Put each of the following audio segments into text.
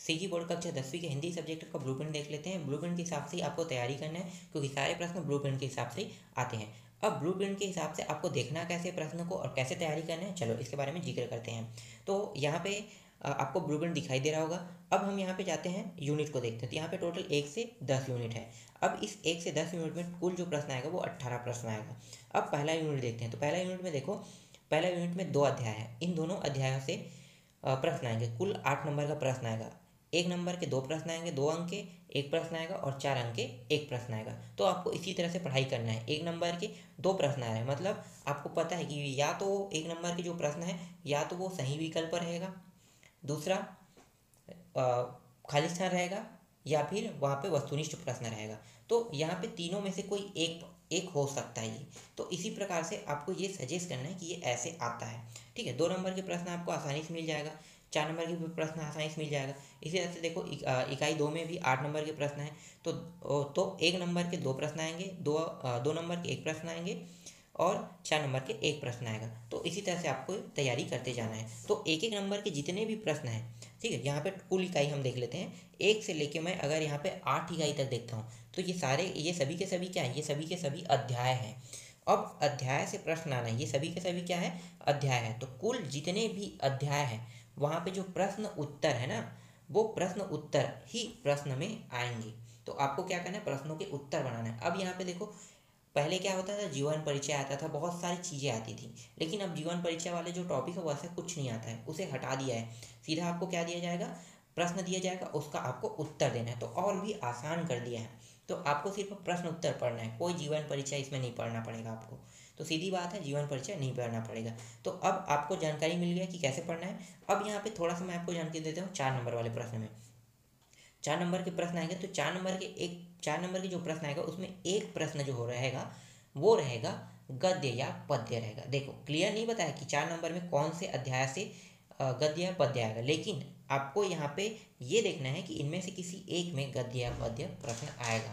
CG board कक्षा 10वीं के हिंदी सब्जेक्ट का ब्लूप्रिंट देख लेते हैं। ब्लूप्रिंट के हिसाब से ही आपको तैयारी करना है, क्योंकि सारे प्रश्न ब्लूप्रिंट के हिसाब से आते हैं। अब ब्लूप्रिंट के हिसाब से आपको देखना कैसे प्रश्न को और कैसे तैयारी करना है, चलो इसके बारे में जिक्र करते हैं। तो यहाँ पे आपको ब्लूप्रिंट दिखाई दे रहा होगा। अब हम यहाँ पे जाते हैं यूनिट को देखते हैं। तो यहाँ पे टोटल 1 से 10 यूनिट है। अब इस 1 से 10 यूनिट में कुल जो प्रश्न आएगा वो 18 प्रश्न आएगा। अब पहला यूनिट देखते हैं। तो पहला यूनिट में देखो, पहला यूनिट में 2 अध्याय है। इन दोनों अध्यायों से प्रश्न आएंगे। कुल 8 नंबर का प्रश्न आएगा। 1 नंबर के 2 प्रश्न आएंगे, 2 अंक के 1 प्रश्न आएगा, और 4 अंक के 1 प्रश्न आएगा। तो आपको इसी तरह से पढ़ाई करना है। 1 नंबर के 2 प्रश्न आ रहे हैं, मतलब आपको पता है कि या तो 1 नंबर के जो प्रश्न है या तो वो सही विकल्प रहेगा, दूसरा खाली स्थान रहेगा, या फिर वहाँ पे वस्तुनिष्ठ प्रश्न रहेगा। तो यहाँ पे तीनों में से कोई एक हो सकता है ये। तो इसी प्रकार से आपको ये सजेस्ट करना है कि ये ऐसे आता है, ठीक है। 2 नंबर के प्रश्न आपको आसानी से मिल जाएगा, 4 नंबर के प्रश्न आसानी से मिल जाएगा। इसी तरह से देखो इकाई 2 में भी 8 नंबर के प्रश्न हैं। तो 1 नंबर के 2 प्रश्न आएंगे, 2 नंबर के 1 प्रश्न आएंगे, और 4 नंबर के 1 प्रश्न आएगा। तो इसी तरह से आपको तैयारी करते जाना है। तो 1-1 नंबर के जितने भी प्रश्न हैं, ठीक है। यहाँ पे कुल इकाई हम देख लेते हैं। 1 से लेके मैं अगर यहाँ पे 8 इकाई तक देखता हूँ, तो ये सभी के सभी क्या है, ये सभी के सभी अध्याय हैं। अब अध्याय से प्रश्न आना, ये सभी के सभी क्या है, अध्याय है। तो कुल जितने भी अध्याय हैं वहाँ पे जो प्रश्न उत्तर है ना, वो प्रश्न उत्तर ही प्रश्न में आएंगे। तो आपको क्या करना है, प्रश्नों के उत्तर बनाना है। अब यहाँ पे देखो, पहले क्या होता था, जीवन परिचय आता था, बहुत सारी चीज़ें आती थी। लेकिन अब जीवन परिचय वाले जो टॉपिक है वैसे कुछ नहीं आता है, उसे हटा दिया है। सीधा आपको क्या दिया जाएगा, प्रश्न दिया जाएगा, उसका आपको उत्तर देना है। तो और भी आसान कर दिया है। तो आपको सिर्फ प्रश्न उत्तर पढ़ना है, कोई जीवन परिचय इसमें नहीं पढ़ना पड़ेगा आपको। तो सीधी बात है, जीवन परिचय नहीं पढ़ना पड़ेगा। तो अब आपको जानकारी मिल गया कि कैसे पढ़ना है। अब यहाँ पे थोड़ा सा मैं आपको जानकारी देता हूँ 4 नंबर वाले प्रश्न में। 4 नंबर के प्रश्न आएंगे, तो 4 नंबर के जो प्रश्न आएगा उसमें एक प्रश्न जो हो रहेगा वो रहेगा गद्य या पद्य रहेगा। देखो क्लियर नहीं बताया कि 4 नंबर में कौन से अध्याय से गद्य या पद्य आएगा, लेकिन आपको यहाँ पे ये देखना है कि इनमें से किसी एक में गद्य या पद्य प्रश्न आएगा।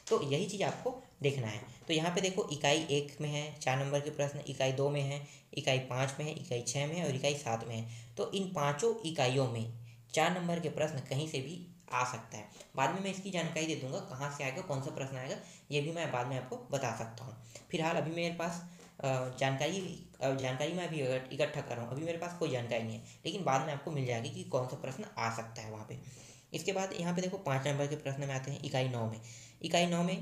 तो यही चीज़ आपको देखना है। तो यहाँ पे देखो इकाई 1 में है 4 नंबर के प्रश्न, इकाई 2 में है, इकाई 5 में है, इकाई 6 में है, और इकाई 7 में है। तो इन पाँचों इकाइयों में 4 नंबर के प्रश्न कहीं से भी आ सकता है। बाद में मैं इसकी जानकारी दे दूंगा, कहाँ से आएगा, कौन सा प्रश्न आएगा, ये भी मैं बाद में आपको बता सकता हूँ। फिलहाल अभी मेरे पास जानकारी मैं अभी इकट्ठा कर रहा हूँ। अभी मेरे पास कोई जानकारी नहीं है, लेकिन बाद में आपको मिल जाएगी कि कौन सा प्रश्न आ सकता है वहाँ पे। इसके बाद यहाँ पे देखो 5 नंबर के प्रश्न में आते हैं इकाई 9 में। इकाई 9 में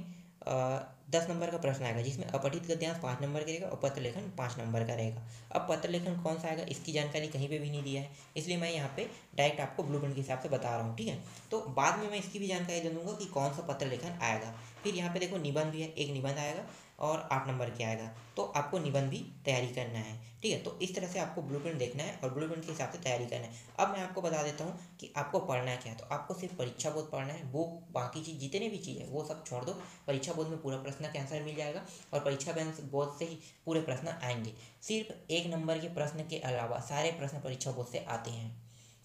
10 नंबर का प्रश्न आएगा, जिसमें अपठित गद्यांश 5 नंबर का रहेगा और पत्र लेखन 5 नंबर का रहेगा। अब पत्र लेखन कौन सा आएगा इसकी जानकारी कहीं पे भी नहीं दिया है, इसलिए मैं यहाँ पे डायरेक्ट आपको ब्लूप्रिंट के हिसाब से बता रहा हूँ, ठीक है। तो बाद में मैं इसकी भी जानकारी दे दूँगा कि कौन सा पत्र लेखन आएगा। फिर यहाँ पे देखो निबंध भी है, एक निबंध आएगा और 8 नंबर के आएगा। तो आपको निबंध भी तैयारी करना है, ठीक है। तो इस तरह से आपको ब्लूप्रिंट देखना है और ब्लूप्रिंट के हिसाब से तैयारी करना है। अब मैं आपको बता देता हूँ कि आपको पढ़ना क्या है। तो आपको सिर्फ परीक्षा बोध पढ़ना है, वो बाकी चीज़ जितने भी चीज़ है वो सब छोड़ दो। परीक्षा बोध में पूरा प्रश्न का आंसर मिल जाएगा और परीक्षा बोध से ही पूरे प्रश्न आएंगे। सिर्फ 1 नंबर के प्रश्न के अलावा सारे प्रश्न परीक्षा बोध से आते हैं।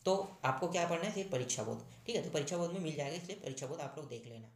तो आपको क्या पढ़ना है, सिर्फ परीक्षा बोध, ठीक है। तो परीक्षा बोध में मिल जाएगा, इसलिए परीक्षा बोध आप लोग देख लेना।